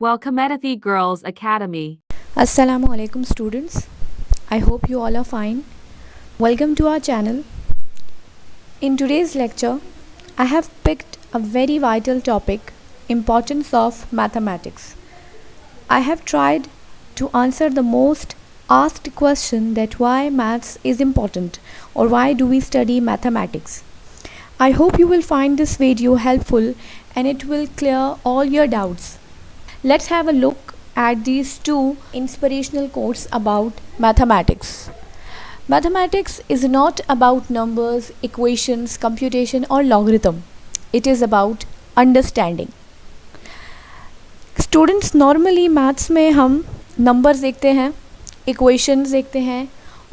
Welcome Medathi Girls Academy. Assalamu alaikum students. I hope you all are fine. Welcome to our channel. In today's lecture, I have picked a very vital topic, importance of mathematics. I have tried to answer the most asked question that why maths is important or why do we study mathematics. I hope you will find this video helpful and it will clear all your doubts. Let's have a look at these two inspirational quotes about mathematics. Mathematics is not about numbers, equations, computation or logarithm. It is about understanding. Students normally maths में हम numbers देखते हैं, equations देखते हैं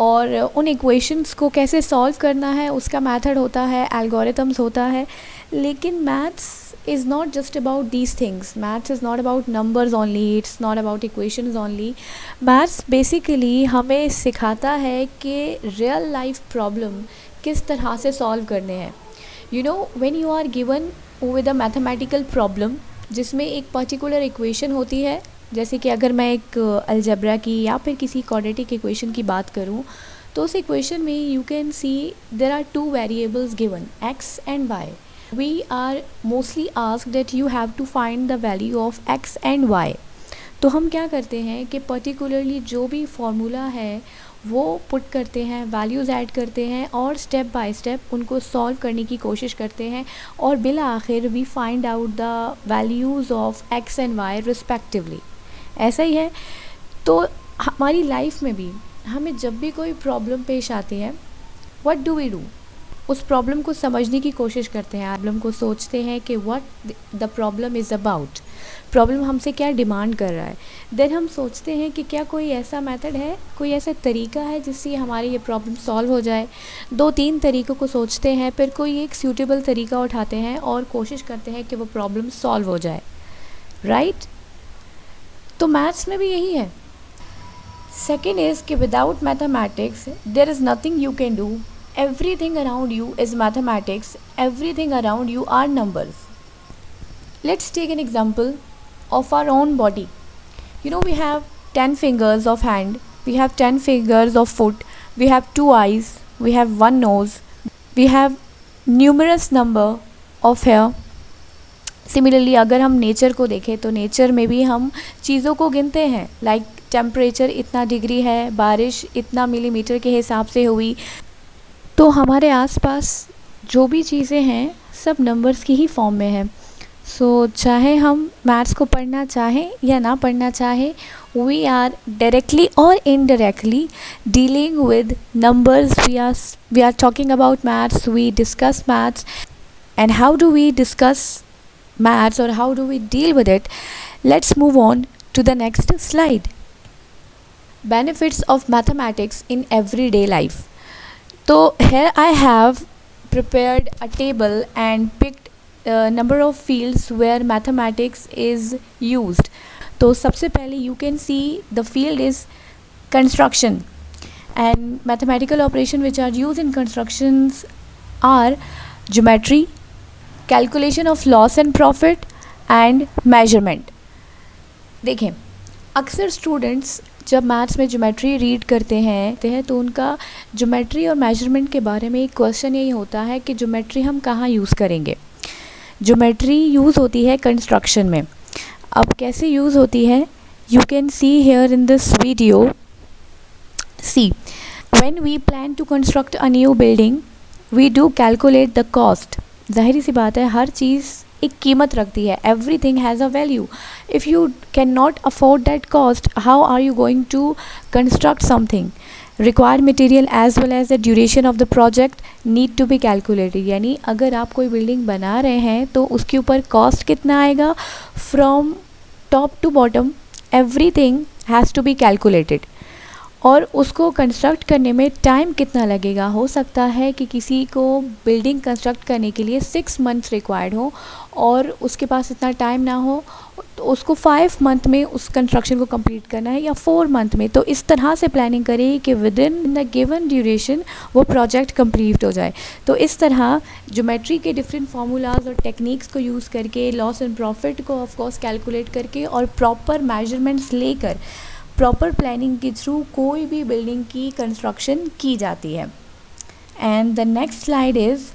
और उन equations को कैसे solve करना है उसका method होता है, algorithms होता है. लेकिन maths is not just about these things. Maths is not about numbers only, it's not about equations only. Maths basically हमें सिखाता है कि real life problem किस तरह से solve करने हैं. You know, when you are given with a mathematical problem जिसमें एक particular equation होती है, जैसे कि अगर मैं एक अलजेब्रा की या फिर किसी quadratic equation की बात करूँ तो उस equation में you can see there are two variables given, x and y. We are mostly asked that you have to find the value of x and y. तो हम क्या करते हैं कि पर्टिकुलरली जो भी फार्मूला है वो पुट करते हैं, वैल्यूज़ ऐड करते हैं और स्टेप बाय स्टेप उनको सॉल्व करने की कोशिश करते हैं और बिला आखिर we find out the values of X and Y respectively. ऐसा ही है. तो हमारी लाइफ में भी हमें जब भी कोई प्रॉब्लम पेश आती है, व्हाट डू वी डू? उस प्रॉब्लम को समझने की कोशिश करते हैं, प्रॉब्लम को सोचते हैं कि what the problem is about, problem हमसे क्या डिमांड कर रहा है. देन हम सोचते हैं कि क्या कोई ऐसा मेथड है, कोई ऐसा तरीका है जिससे हमारी ये प्रॉब्लम सॉल्व हो जाए. 2-3 तरीक़ों को सोचते हैं, फिर कोई एक सूटेबल तरीका उठाते हैं और कोशिश करते हैं कि वो प्रॉब्लम सॉल्व हो जाए. राइट? तो मैथ्स में भी यही है. सेकेंड इज़ कि without mathematics there is nothing you can do. Everything around you is mathematics, everything around you are numbers. Let's take an example of our own body. You know, we have 10 fingers of hand, we have 10 fingers of foot, we have 2 eyes, we have 1 nose, we have numerous number of hair. Similarly, अगर हम nature को देखें तो nature में भी हम चीज़ों को गिनते हैं, लाइक टेम्परेचर इतना डिग्री है, बारिश इतना मिलीमीटर के हिसाब से हुई. तो हमारे आसपास जो भी चीज़ें हैं सब नंबर्स की ही फॉर्म में है. सो चाहे हम मैथ्स को पढ़ना चाहें या ना पढ़ना चाहें, वी आर डायरेक्टली और indirectly dealing with numbers. We are talking about maths, we discuss maths and how do we discuss maths और how do we deal with it. Let's move on to the next slide. Benefits of mathematics in everyday life. So here I have prepared a table and picked a number of fields where mathematics is used. तो सबसे पहले you can see the field is construction and mathematical operation which are used in constructions are geometry, calculation of loss and profit and measurement. देखें, अक्सर students जब maths में geometry read करते हैं तो उनका ज्योमेट्री और मेजरमेंट के बारे में एक क्वेश्चन यही होता है कि ज्योमेट्री हम कहाँ यूज़ करेंगे. ज्योमेट्री यूज़ होती है कंस्ट्रक्शन में. अब कैसे यूज़ होती है, you can see here in this video. See, when we plan to construct a new building we do calculate the cost. जाहिर सी बात है, हर चीज़ एक कीमत रखती है. Everything has a value. If you can not afford that cost, how are you going to construct something. Required material as well as the duration of the project need to be calculated. यानी अगर आप कोई building बना रहे हैं तो उसके ऊपर कॉस्ट कितना आएगा, from top to bottom everything has to be calculated. और उसको कंस्ट्रक्ट करने में टाइम कितना लगेगा. हो सकता है कि किसी को बिल्डिंग कंस्ट्रक्ट करने के लिए 6 मंथ्स रिक्वायर्ड हो और उसके पास इतना टाइम ना हो तो उसको 5 मंथ में उस कंस्ट्रक्शन को कंप्लीट करना है या 4 मंथ में। तो इस तरह से प्लानिंग करें कि with in the given duration वो प्रोजेक्ट कंप्लीट हो जाए। तो इस तरह ज्योमेट्री के डिफरेंट फार्मूलाज और टेक्निक्स को यूज़ करके, लॉस एंड प्रॉफिट को ऑफ कोर्स कैलकुलेट करके और प्रॉपर मेजरमेंट्स लेकर प्रॉपर प्लानिंग के थ्रू कोई भी बिल्डिंग की कंस्ट्रक्शन की जाती है। And the next slide is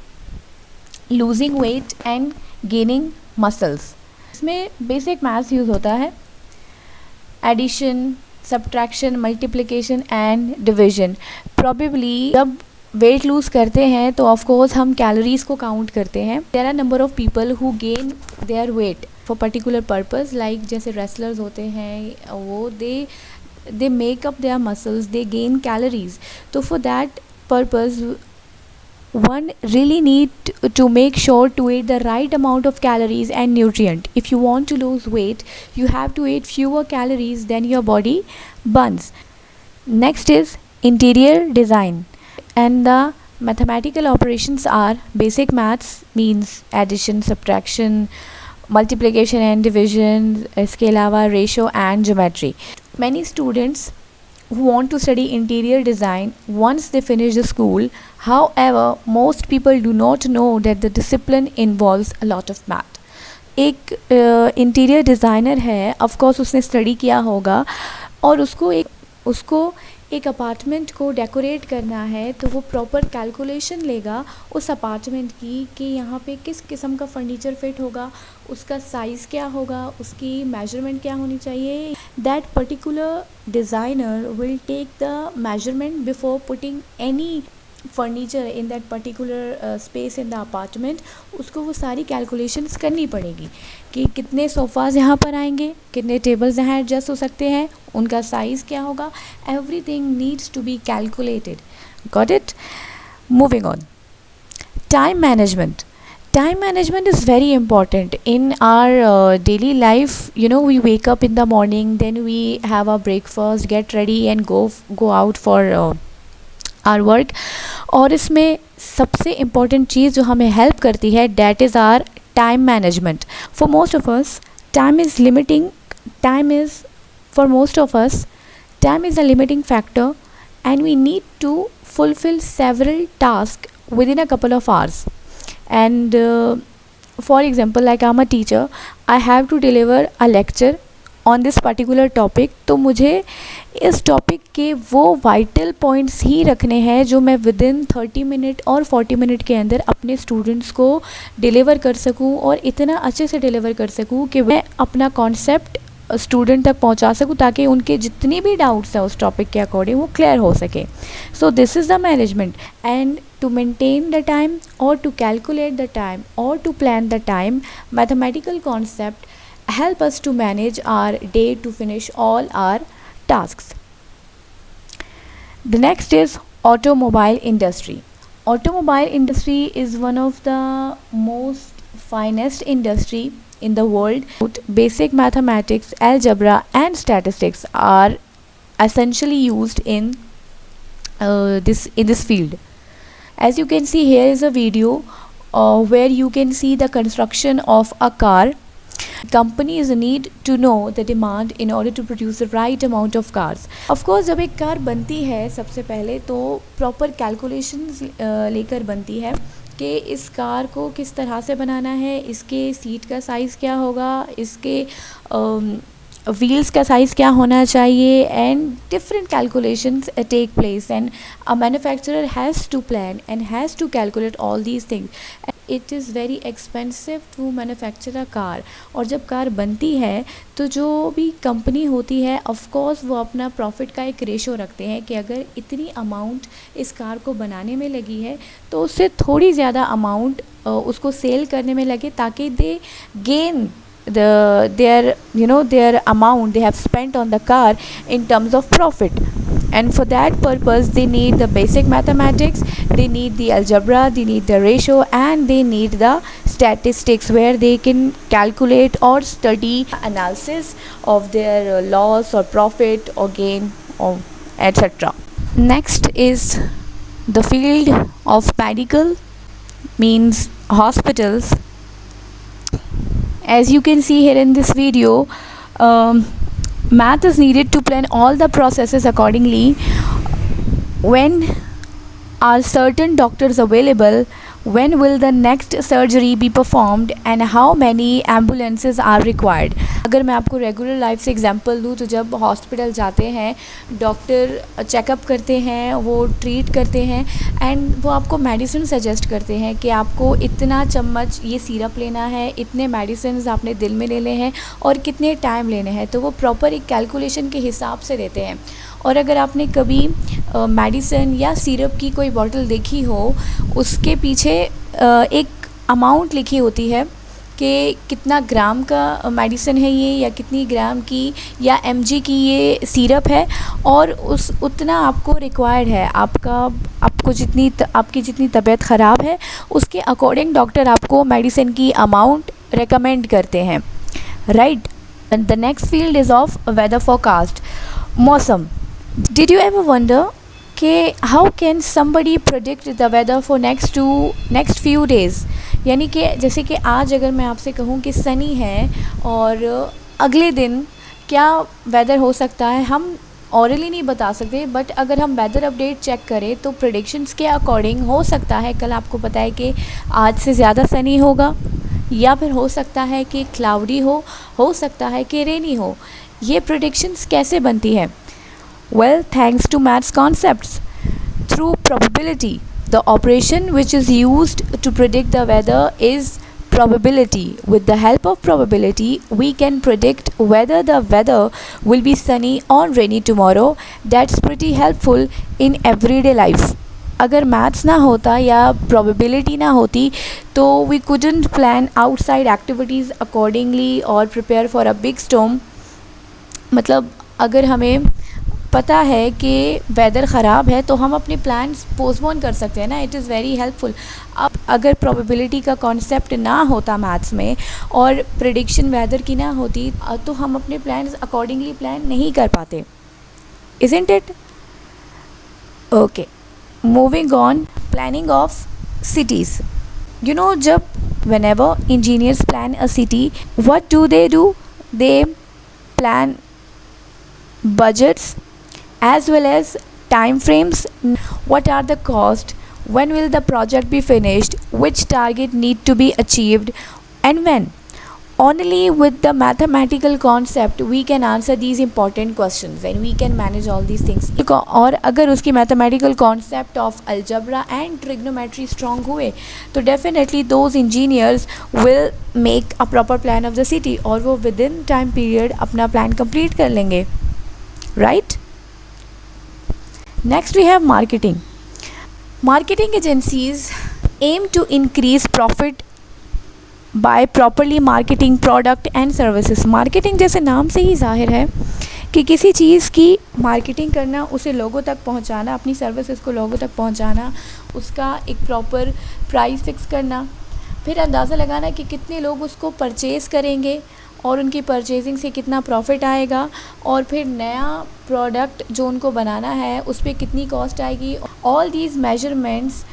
losing weight and gaining muscles. इसमें बेसिक मैथ्स यूज़ होता है, addition, subtraction, multiplication and division. Probably जब वेट लूज़ करते हैं तो ऑफ कोर्स हम कैलोरीज़ को काउंट करते हैं। There are number of people who gain their weight for particular purpose, like जैसे रेसलर्स होते हैं, वो they make up their muscles, they gain calories. तो for that purpose one really need to make sure to eat the right amount of calories and nutrient. If you want to lose weight, you have to eat fewer calories than your body burns. Next is interior design, and the mathematical operations are basic maths, means addition, subtraction, multiplication and division, इसके अलावा ratio and geometry. Many students who want to study interior design once they finish the school. However, most people do not know that the discipline involves a lot of math. एक interior designer है, of course उसने study किया होगा और उसको एक apartment को decorate करना है, तो वो प्रॉपर कैलकुलेशन लेगा उस अपार्टमेंट की कि यहाँ पे किस किस्म का फर्नीचर फिट होगा, उसका साइज़ क्या होगा, उसकी मेजरमेंट क्या होनी चाहिए। That particular designer will take the measurement before putting any furniture in that particular space in the apartment. उसको वो सारी कैलकुलेशंस करनी पड़ेगी कि कितने सोफ़ाज़ यहाँ पर आएंगे, कितने टेबल्स यहाँ एडजस्ट हो सकते हैं, उनका साइज़ क्या होगा। Everything needs to be calculated. Got it? Moving on, time management. Time management is very important in our daily life. You know, we wake up in the morning, then we have our breakfast, get ready and go out for our work. और इसमें सबसे important चीज़ जो हमें help करती है, that is our time management. For most of us, time is a limiting factor, and we need to fulfill several tasks within a couple of hours. And for example, like I'm a teacher, I have to deliver a lecture on this particular topic. तो मुझे इस topic के वो vital points ही रखने हैं जो मैं with in 30 minute और 40 मिनट के अंदर अपने स्टूडेंट्स को डिलीवर कर सकूं, और इतना अच्छे से डिलीवर कर सकूं कि मैं अपना कॉन्सेप्ट स्टूडेंट तक पहुंचा सकूं, ताकि उनके जितनी भी डाउट्स हैं उस टॉपिक के अकॉर्डिंग वो क्लियर हो सके. So this is the management. And to maintain the time, or to calculate the time, or to plan the time, mathematical concept help us to manage our day to finish all our tasks. The next is automobile industry. Automobile industry is one of the most finest industry in the world. Basic mathematics, algebra and statistics are essentially used in this field. As you can see, here is a video where you can see the construction of a car. Companies need to know the demand in order to produce the right amount of cars. Of course, जब एक car बनती है सबसे पहले तो proper calculations लेकर बनती है कि इस कार को किस तरह से बनाना है, इसके सीट का साइज़ क्या होगा, इसके व्हील्स का साइज़ क्या होना चाहिए, and different calculations take place, and a manufacturer has to plan and has to calculate all these things. It is very expensive to manufacture a car. और जब कार बनती है तो जो भी कंपनी होती है, ऑफ कोर्स वो अपना प्रॉफिट का एक रेशो रखते हैं कि अगर इतनी अमाउंट इस कार को बनाने में लगी है तो उससे थोड़ी ज़्यादा अमाउंट उसको सेल करने में लगे, ताकि दे gain their amount they have spent on the car in terms of profit. And for that purpose they need the basic mathematics, they need the algebra, they need the ratio, and they need the statistics where they can calculate or study analysis of their loss or profit or gain or etc. Next is the field of medical, means hospitals As you can see here in this video, math is needed to plan all the processes accordingly. When are certain doctors available? When will the next surgery be performed and how many ambulances are required? अगर मैं आपको regular life से example दूँ तो जब hospital जाते हैं, doctor checkup करते हैं, वो ट्रीट करते हैं एंड वो आपको मेडिसिन सजेस्ट करते हैं कि आपको इतना चम्मच ये सिरप लेना है, इतने मेडिसिन आपने दिन में लेने हैं और कितने टाइम लेने हैं, तो वो प्रॉपर एक कैलकुलेशन के हिसाब से देते हैं। और अगर आपने कभी मेडिसिन या सिरप की कोई बॉटल देखी हो, उसके पीछे एक अमाउंट लिखी होती है कि कितना ग्राम का मेडिसिन है ये, या कितनी ग्राम की या एमजी की ये सिरप है, और उस उतना आपको रिक्वायर्ड है। आपकी जितनी तबीयत ख़राब है उसके अकॉर्डिंग डॉक्टर आपको मेडिसिन की अमाउंट रेकमेंड करते हैं, right. The next field is of weather forecast, मौसम। Did you ever wonder कि how can somebody predict the weather for next few days? यानी कि जैसे कि आज अगर मैं आपसे कहूँ कि सनी है और अगले दिन क्या वेदर हो सकता है, हम ऑरली नहीं बता सकते, बट अगर हम वेदर अपडेट चेक करें तो प्रेडिक्शंस के अकॉर्डिंग हो सकता है कल आपको पता है कि आज से ज़्यादा सनी होगा, या फिर हो सकता है कि क्लाउडी हो सकता है कि रेनी हो। ये प्रेडिक्शंस कैसे बनती है? Well, thanks to maths concepts. Through probability, the operation which is used to predict the weather is probability. With the help of probability, we can predict whether the weather will be sunny or rainy tomorrow. That's pretty helpful in everyday life. अगर maths ना होता या probability ना होती तो we couldn't plan outside activities accordingly or prepare for a big storm. मतलब अगर हमें पता है कि वेदर ख़राब है तो हम अपने प्लान्स पोस्टपोन कर सकते हैं ना, इट इज़ वेरी हेल्पफुल। अब अगर प्रोबेबिलिटी का कॉन्सेप्ट ना होता मैथ्स में और प्रेडिक्शन वेदर की ना होती तो हम अपने प्लान्स अकॉर्डिंगली प्लान नहीं कर पाते, isn't it? Okay, moving on, planning of cities. You know, जब whenever engineers plan a city, what do? They plan budgets as well as time frames. What are the cost? When will the project be finished? Which target need to be achieved and when? Only with the mathematical concept we can answer these important questions and we can manage all these things. और अगर उसकी mathematical concept of algebra and trigonometry strong हुए तो definitely those engineers will make a proper plan of the city और वो within time period अपना plan complete कर लेंगे, right? Next we have marketing. Marketing agencies aim to increase profit by properly marketing product and services. Marketing जैसे नाम से ही जाहिर है कि किसी चीज़ की मार्केटिंग करना, उसे लोगों तक पहुंचाना, अपनी सर्विसेज को लोगों तक पहुंचाना, उसका एक प्रॉपर प्राइस फिक्स करना, फिर अंदाज़ा लगाना कि कितने लोग उसको परचेज़ करेंगे और उनकी परचेजिंग से कितना प्रॉफिट आएगा, और फिर नया प्रोडक्ट जो उनको बनाना है उस पर कितनी कॉस्ट आएगी। All these measurements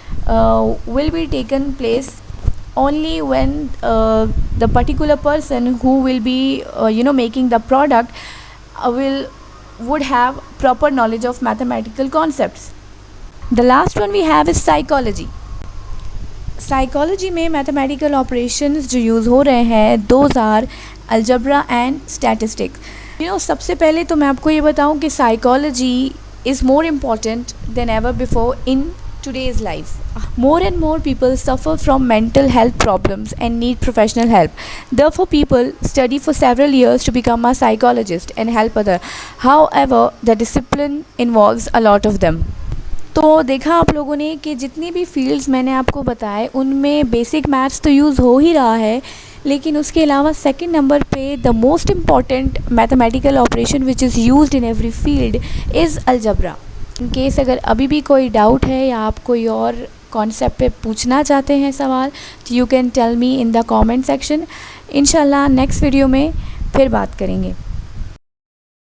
will be taken place only when the particular person who will be making the product would have proper knowledge of mathematical concepts. The last one we have is psychology. Psychology में mathematical operations जो use हो रहे हैं those are algebra and statistics. सबसे पहले तो मैं आपको ये बताऊं कि psychology is more important than ever before in today's life. More and more people suffer from mental health problems and need professional help. Therefore, people study for several years to become a psychologist and help others. However, the discipline involves a lot of them. तो देखा आप लोगों ने कि जितनी भी fields मैंने आपको बताए उनमें बेसिक मैथ्स तो यूज़ हो ही रहा है, लेकिन उसके अलावा सेकंड नंबर पे the most important mathematical operation which is used in every field is algebra. In case अगर अभी भी कोई डाउट है या आप कोई और कॉन्सेप्ट पे पूछना चाहते हैं सवाल, तो you can tell me in the comment section. इंशाल्लाह नेक्स्ट वीडियो में फिर बात करेंगे।